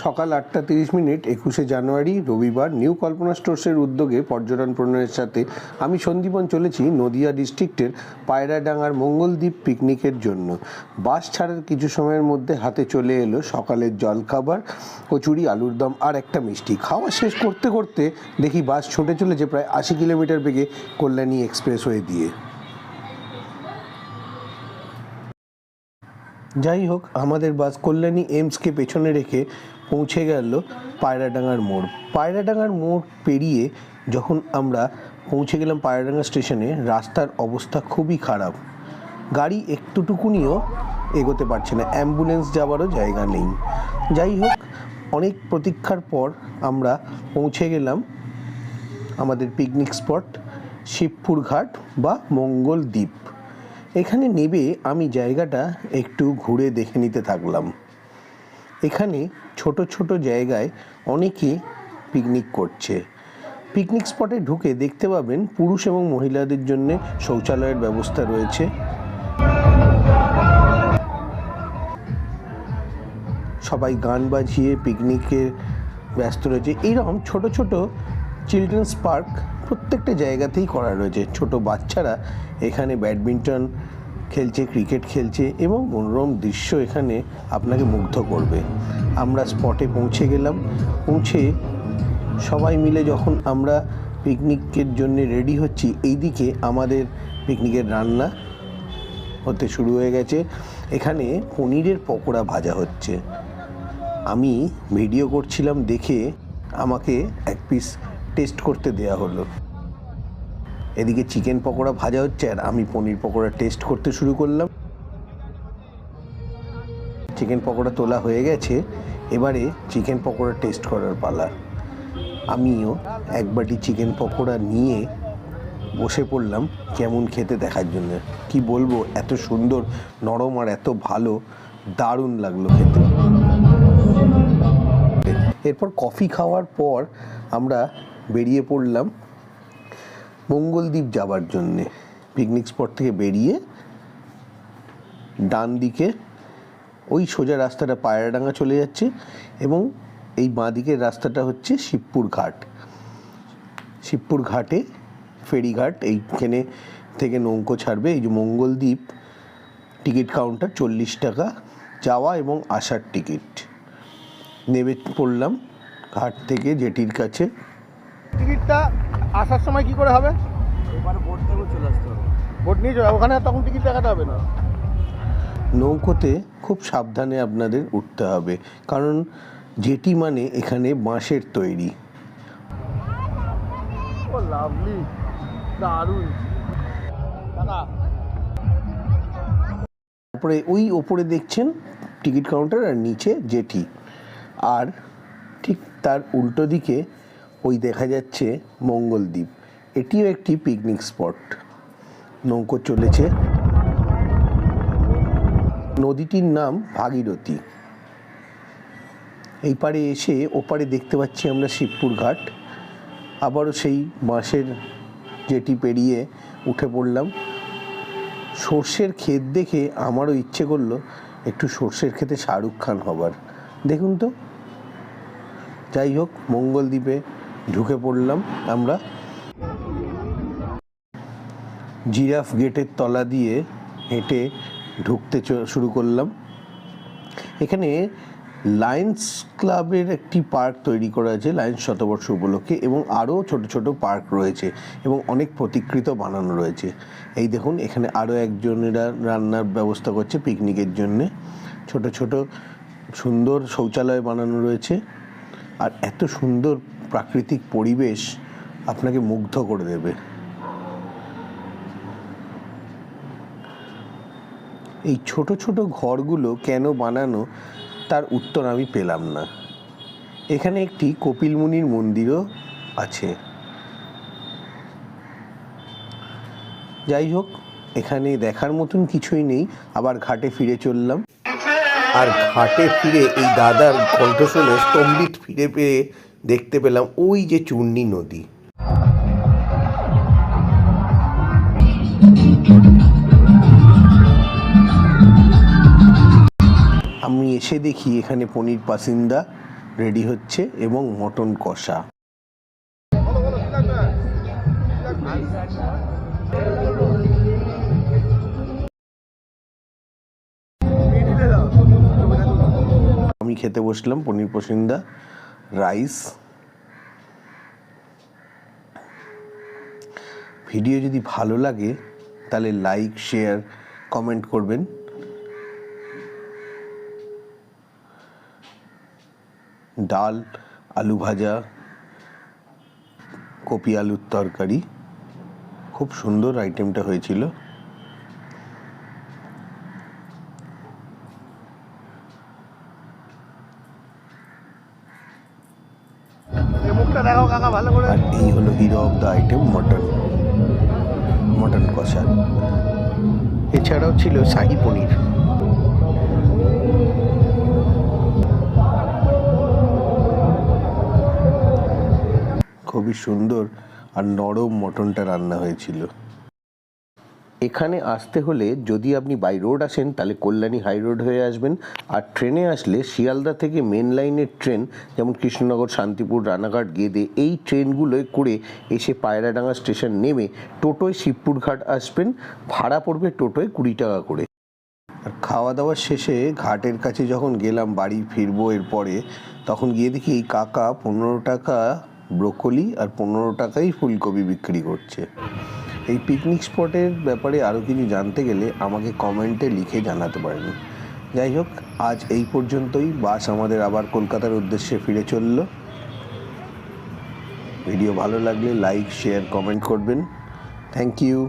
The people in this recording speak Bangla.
সকাল 8:30 21শে জানুয়ারি রবিবার নিউ কল্পনা স্টোর্সের উদ্যোগে পর্যটন প্রণয়ের সাথে আমি সন্দীপন চলেছি নদিয়া ডিস্ট্রিক্টের পায়রাডাঙ্গার মঙ্গলদ্বীপ পিকনিকের জন্য। বাস ছাড়ার কিছু সময়ের মধ্যে হাতে চলে এলো সকালের জলখাবার, কচুরি, আলুর দম আর একটা মিষ্টি। খাওয়া শেষ করতে করতে দেখি বাস ছুটে চলেছে প্রায় 80 কিলোমিটার বেগে কল্যাণী এক্সপ্রেসওয়ে দিয়ে। যাই হোক, আমাদের বাস কল্যাণী এমসকে পেছনে রেখে পৌঁছে গেল পায়রাডাঙ্গার মোড়। পায়রাডাঙ্গার মোড় পেরিয়ে যখন আমরা পৌঁছে গেলাম পায়রাডাঙ্গা স্টেশনে, রাস্তার অবস্থা খুবই খারাপ। গাড়ি একটুটুকুনিও এগোতে পারছে না, অ্যাম্বুলেন্স যাওয়ারও জায়গা নেই। যাই হোক, অনেক প্রতীক্ষার পর আমরা পৌঁছে গেলাম আমাদের পিকনিক স্পট শিবপুর ঘাট বা মঙ্গলদ্বীপ। এখানে নেবে আমি জায়গাটা একটু ঘুরে দেখে নিতে থাকলাম। এখানে ছোট ছোট জায়গায় অনেকে পিকনিক করছে। পিকনিক স্পটে ঢুকে দেখতে পাবেন পুরুষ এবং মহিলাদের জন্য শৌচালয়ের ব্যবস্থা রয়েছে। সবাই গান বাজিয়ে পিকনিকে ব্যস্ত রয়েছে। এইরকম ছোট ছোট চিলড্রেন্স পার্ক প্রত্যেকটা জায়গাতেই করা রয়েছে। ছোট বাচ্চারা এখানে ব্যাডমিন্টন খেলছে, ক্রিকেট খেলছে এবং মনোরম দৃশ্য এখানে আপনাকে মুগ্ধ করবে। আমরা স্পটে পৌঁছে গেলাম। পৌঁছে সবাই মিলে যখন আমরা পিকনিকের জন্য রেডি হচ্ছি, এইদিকে আমাদের পিকনিকের রান্না হতে শুরু হয়ে গেছে। এখানে পনিরের পকোড়া ভাজা হচ্ছে। আমি ভিডিও করছিলাম দেখে আমাকে এক পিস টেস্ট করতে দেয়া হলো। এদিকে চিকেন পকোড়া ভাজা হচ্ছে আর আমি পনির পকোড়া টেস্ট করতে শুরু করলাম। চিকেন পকোড়া তোলা হয়ে গেছে, এবারে চিকেন পকোড়া টেস্ট করার পালা। আমিও এক বাটি চিকেন পকোড়া নিয়ে বসে পড়লাম কেমন খেতে দেখার জন্য। কি বলবো, এত সুন্দর, নরম আর এত ভালো, দারুণ লাগলো খেতে। এরপর কফি খাওয়ার পর আমরা বেরিয়ে পড়লাম মঙ্গলদ্বীপ যাবার জন্যে। পিকনিক স্পট থেকে বেরিয়ে ডান দিকে ওই সোজা রাস্তাটা পায়রাডাঙ্গা চলে যাচ্ছে এবং এই বাঁ দিকের রাস্তাটা হচ্ছে শিবপুর ঘাট। শিবপুর ঘাটে ফেরিঘাট, এইখানে থেকে নৌকো ছাড়বে। এই যে মঙ্গলদ্বীপ টিকিট কাউন্টার, 40 টাকা যাওয়া এবং আসার টিকিট। নেমে পড়লাম ঘাট থেকে জেটির কাছে। টিকিটটা আসার সময় কি করে হবে? এবারে বোট থেকে চলে আসতে হবে। বোট নিয়ে যাবে, ওখানে তখন টিকিট দেখাতে হবে না। নৌকোতে খুব সাবধানে আপনাদের উঠতে হবে, কারণ জেটি মানে এখানে বাঁশের তৈরি। ও লাভলি, দারুণ। তারপরে ওই ওপরে দেখছেন টিকিট কাউন্টার আর নিচে জেটি, আর ঠিক তার উল্টো দিকে ওই দেখা যাচ্ছে মঙ্গলদ্বীপ। এটিও একটি পিকনিক স্পট। নৌকো চলেছে। নদীটির নাম ভাগীরথী। এই পারে এসে ওপারে দেখতে পাচ্ছি আমরা শিবপুর ঘাট। আবারও সেই বাঁশের জেটি পেরিয়ে উঠে পড়লাম। সর্ষের ক্ষেত দেখে আমারও ইচ্ছে করলো একটু সর্ষের ক্ষেতে শাহরুখ খান হবার। দেখুন তো। যাই হোক, মঙ্গলদ্বীপে ঢুকে পড়লাম আমরা। জিরাফ গেটের তলা দিয়ে হেঁটে ঢুকতে শুরু করলাম। এখানে লায়ন্স ক্লাবের একটি পার্ক তৈরি করা আছে লায়ন্স শতবর্ষ উপলক্ষে, এবং আরও ছোট ছোট পার্ক রয়েছে এবং অনেক প্রতিকৃত বানানো রয়েছে। এই দেখুন, এখানে আরও একজনেরা রান্নার ব্যবস্থা করছে পিকনিকের জন্যে। ছোট ছোট সুন্দর শৌচালয় বানানো রয়েছে, আর এত সুন্দর প্রাকৃতিক পরিবেশ আপনাকে মুগ্ধ করে দেবে। এই ছোট ছোট ঘরগুলো কেন বানানো তার উত্তর আমি পেলাম না। এখানে একটি কপিল মুনির মন্দিরও আছে। যাই হোক, এখানে দেখার মতন কিছুই নেই। আবার ঘাটে ফিরে চললাম, আর ঘাটে ফিরে এই দাদার কণ্ঠ শুনে স্তম্ভিত ফিরে পেয়ে দেখতে পেলাম ওই যে চূর্ণী নদী। আমি এসে দেখি এখানে পনির পাসিন্দা রেডি হচ্ছে এবং মটন কষা। আমি খেতে বসলাম পনির পসিন্দা, রাইস। ভিডিও যদি ভালো লাগে তাহলে লাইক, শেয়ার, কমেন্ট করবেন। ডাল, আলু ভাজা, কপি আলুর তরকারি, খুব সুন্দর আইটেমটা হয়েছিল। মুখটা দেখাও কাকা ভালো করে। আর এই হলো hero of the item, mutton কষা। এছাড়াও ছিল শাহী পনির। খুবই সুন্দর আর নরম মটনটা রান্না হয়েছিল। এখানে আসতে হলে যদি আপনি বাই রোড আসেন তাহলে কল্যাণী হাই রোড হয়ে আসবেন, আর ট্রেনে আসলে শিয়ালদা থেকে মেন লাইনের ট্রেন যেমন কৃষ্ণনগর, শান্তিপুর, রানাঘাট, গেদে, এই ট্রেনগুলোয় করে এসে পায়রাডাঙ্গা স্টেশন নেমে টোটোয় শিবপুর ঘাট আসবেন। ভাড়া পড়বে টোটোয় 20 টাকা করে। আর খাওয়া দাওয়ার শেষে ঘাটের কাছে যখন গেলাম বাড়ি ফিরবো এরপরে, তখন গিয়ে দেখি এই কাকা 15 টাকা ব্রোকলি আর 15 টাকাই ফুলকপি বিক্রি করছে। এই পিকনিক স্পটের ব্যাপারে আরও কিছু জানতে গেলে আমাকে কমেন্টে লিখে জানাতে পারেন। যাই হোক, আজ এই পর্যন্তই। বাস আমাদের আবার কলকাতার উদ্দেশ্যে ফিরে চলল। ভিডিও ভালো লাগলে লাইক, শেয়ার, কমেন্ট করবেন। Thank you.